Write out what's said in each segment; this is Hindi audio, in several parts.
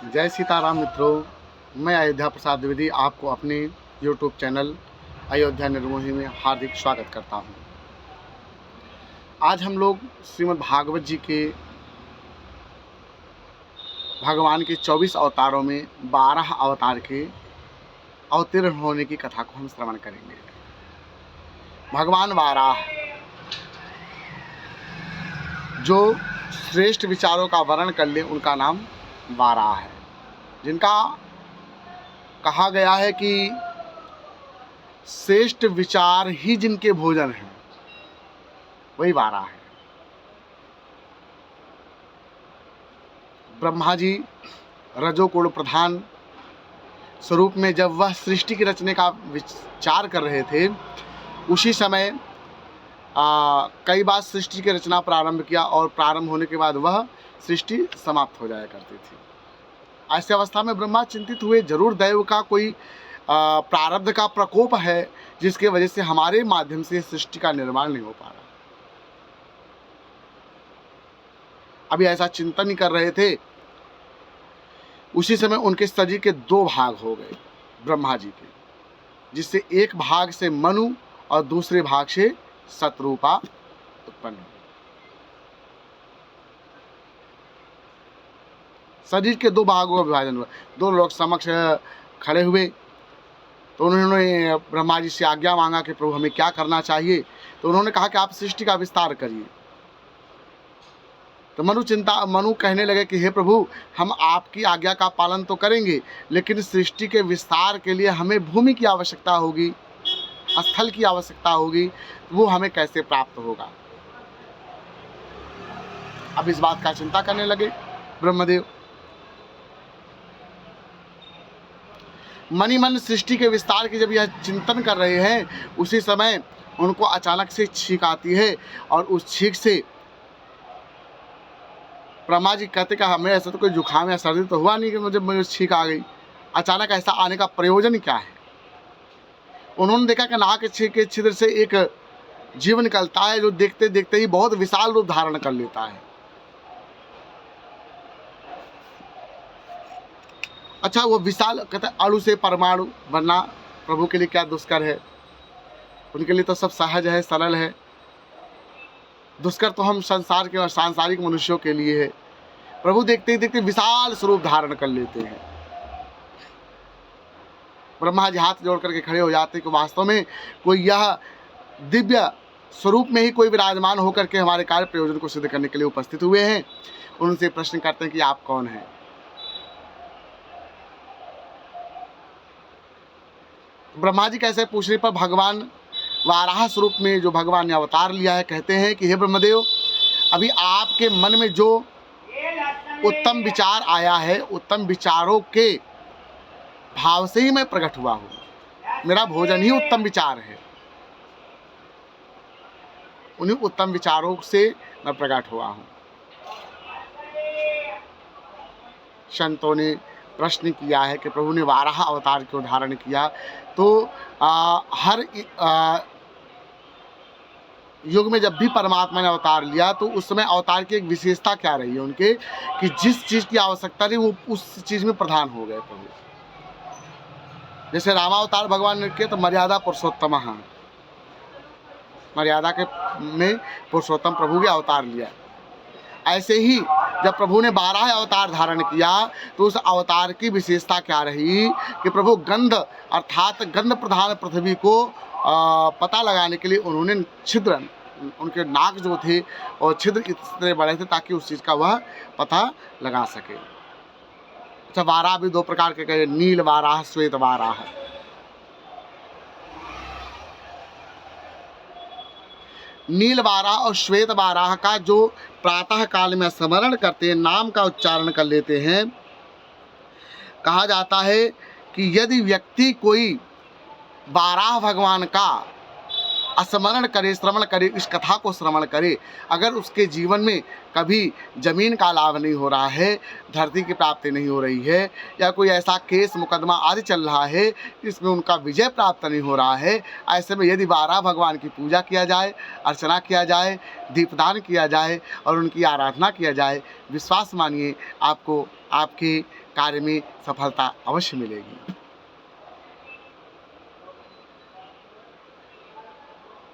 जय सीताराम मित्रों, मैं अयोध्या प्रसाद द्विवेदी आपको अपने YouTube चैनल अयोध्या निर्मोही में हार्दिक स्वागत करता हूं। आज हम लोग श्रीमद् भागवत जी के भगवान के 24 अवतारों में 12 अवतार के अवतीर्ण होने की कथा को हम श्रवण करेंगे। भगवान वाराह जो श्रेष्ठ विचारों का वर्णन कर ले उनका नाम वाराह है, जिनका कहा गया है कि श्रेष्ठ विचार ही जिनके भोजन हैं वही वाराह है। ब्रह्मा जी रजोगुण प्रधान स्वरूप में जब वह सृष्टि की रचने का विचार कर रहे थे, उसी समय कई बार सृष्टि की रचना प्रारंभ किया और प्रारंभ होने के बाद वह सृष्टि समाप्त हो जाया करती थी। ऐसी अवस्था में ब्रह्मा चिंतित हुए, जरूर दैव का कोई प्रारब्ध का प्रकोप है जिसके वजह से हमारे माध्यम से सृष्टि का निर्माण नहीं हो पा रहा। अभी ऐसा चिंतन ही कर रहे थे, उसी समय उनके शरीर के 2 भाग हो गए ब्रह्मा जी के, जिससे एक भाग से मनु और दूसरे भाग से शत्रुपा उत्पन्न हुई। शरीर के 2 भागों का विभाजन हुआ। 2 लोग समक्ष खड़े हुए तो उन्होंने ब्रह्मा जी से आज्ञा मांगा कि प्रभु हमें क्या करना चाहिए। तो उन्होंने कहा कि आप सृष्टि का विस्तार करिए। तो मनु कहने लगे कि हे प्रभु, हम आपकी आज्ञा का पालन तो करेंगे, लेकिन सृष्टि के विस्तार के लिए हमें भूमि की आवश्यकता होगी, स्थल की आवश्यकता होगी, वो हमें कैसे प्राप्त होगा। अब इस बात का चिंता करने लगे ब्रह्मदेव। मनी मन सृष्टि के विस्तार की जब यह चिंतन कर रहे हैं, उसी समय उनको अचानक से छींक आती है और उस छींक से ब्रह्मा जी कहते कि हमें ऐसा तो कोई जुकाम या सर्दी तो हुआ नहीं कि मुझे छींक आ गई। अचानक ऐसा आने का प्रयोजन क्या है। उन्होंने देखा कि नाक के छिद्र से एक जीव निकलता है जो देखते देखते ही बहुत विशाल रूप धारण कर लेता है। अच्छा, वो विशाल कहते अणु से परमाणु बनना प्रभु के लिए क्या दुष्कर है। उनके लिए तो सब सहज है, सरल है। दुष्कर तो हम संसार के और सांसारिक मनुष्यों के लिए है। प्रभु देखते ही देखते विशाल स्वरूप धारण कर लेते हैं। ब्रह्मा जी हाथ जोड़ करके खड़े हो जाते कि वास्तव में कोई यह दिव्य स्वरूप में ही कोई विराजमान होकर के हमारे कार्य प्रयोजन को सिद्ध करने के लिए उपस्थित हुए हैं। उनसे प्रश्न करते हैं कि आप कौन हैं। ब्रह्मा जी कैसे पूछने पर भगवान वाराह स्वरूप में जो भगवान ने अवतार लिया है, कहते हैं कि हे ब्रह्मदेव, अभी आपके मन में जो उत्तम विचार आया है, उत्तम विचारों के भाव से ही मैं प्रकट हुआ हूँ। मेरा भोजन ही उत्तम विचार है। उन्हीं उत्तम विचारों से मैं प्रकट हुआ हूँ। संतों ने प्रश्न किया है कि प्रभु ने वाराह अवतार क्यों धारण किया। तो हर युग में जब भी परमात्मा ने अवतार लिया तो उस समय अवतार की एक विशेषता क्या रही है उनके, कि जिस चीज़ की आवश्यकता रही वो उस चीज़ में प्रधान हो गए प्रभु। जैसे रामावतार भगवान ने किया तो मर्यादा पुरुषोत्तम, मर्यादा के में पुरुषोत्तम प्रभु के अवतार लिया। ऐसे ही जब प्रभु ने 12 अवतार धारण किया तो उस अवतार की विशेषता क्या रही कि प्रभु गंध अर्थात गंध प्रधान पृथ्वी को पता लगाने के लिए उन्होंने छिद्र, उनके नाक जो थे और छिद्र इतने बड़े थे ताकि उस चीज़ का वह पता लगा सके। अच्छा, वाराह भी 2 प्रकार के कहे, नील वाराह, श्वेत वाराह। नील वाराह और श्वेत वाराह का जो प्रातः काल में स्मरण करते हैं, नाम का उच्चारण कर लेते हैं, कहा जाता है कि यदि व्यक्ति कोई वाराह भगवान का स्मरण करे, श्रवण करे, इस कथा को श्रवण करे, अगर उसके जीवन में कभी ज़मीन का लाभ नहीं हो रहा है, धरती की प्राप्ति नहीं हो रही है, या कोई ऐसा केस मुकदमा आदि चल रहा है जिसमें उनका विजय प्राप्त नहीं हो रहा है, ऐसे में यदि 12 भगवान की पूजा किया जाए, अर्चना किया जाए, दीपदान किया जाए और उनकी आराधना किया जाए, विश्वास मानिए आपको आपके कार्य में सफलता अवश्य मिलेगी।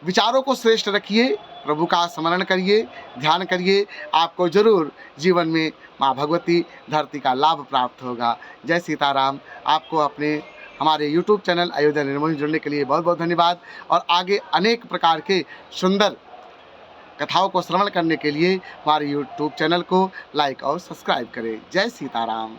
विचारों को श्रेष्ठ रखिए, प्रभु का स्मरण करिए, ध्यान करिए, आपको जरूर जीवन में माँ भगवती धरती का लाभ प्राप्त होगा। जय सीताराम। आपको अपने हमारे YouTube चैनल अयोध्या निर्मोही जुड़ने के लिए बहुत बहुत धन्यवाद, और आगे अनेक प्रकार के सुंदर कथाओं को श्रवण करने के लिए हमारे YouTube चैनल को लाइक और सब्सक्राइब करें। जय सीताराम।